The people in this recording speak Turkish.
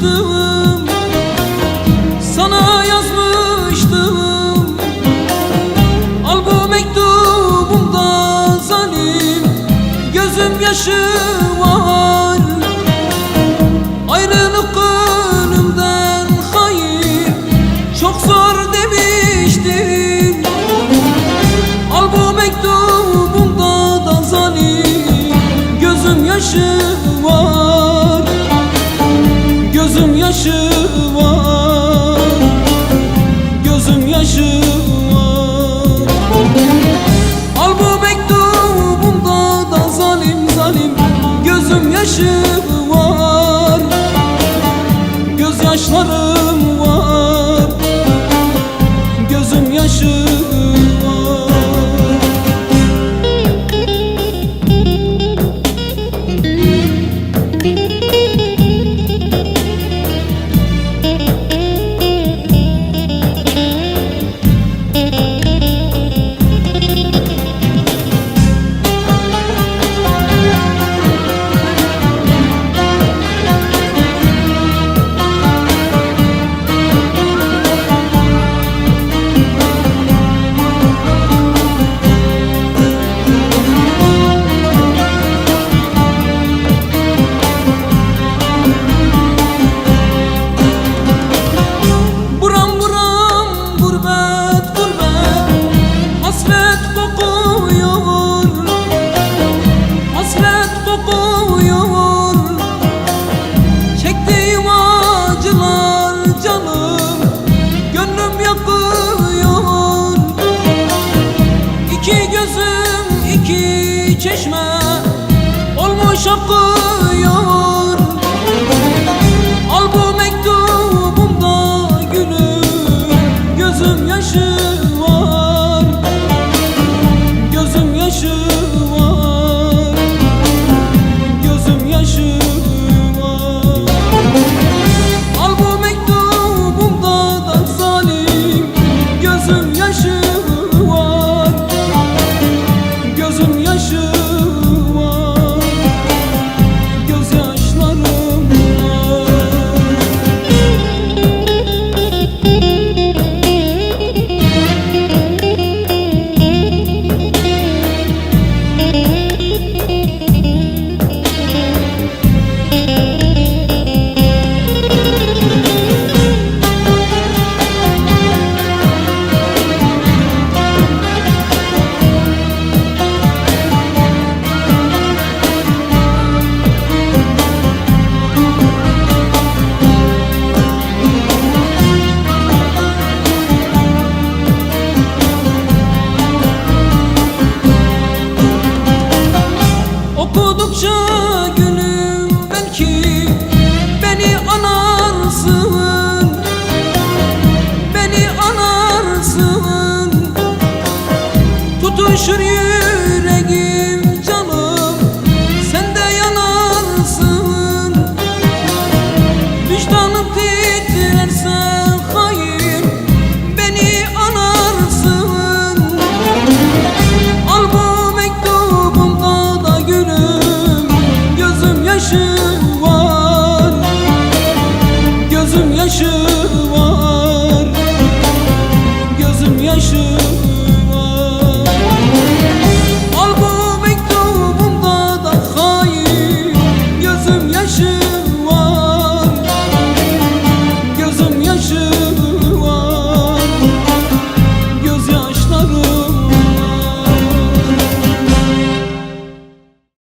yazmıştım, sana yazmıştım. Al bu mektubumda zalim, gözüm yaşı var. Ayrılık ölümden hayır, çok zor demiştim. Al bu mektubumda da zalim, gözüm yaşı var. Gözüm yaşı var. Gözüm yaşı var. Al bu mektubumda da zalim zalim, gözüm yaşı var. Gözyaşlarım var. Gözüm yaşı var. İki gözüm iki çeşme olmuş akıl.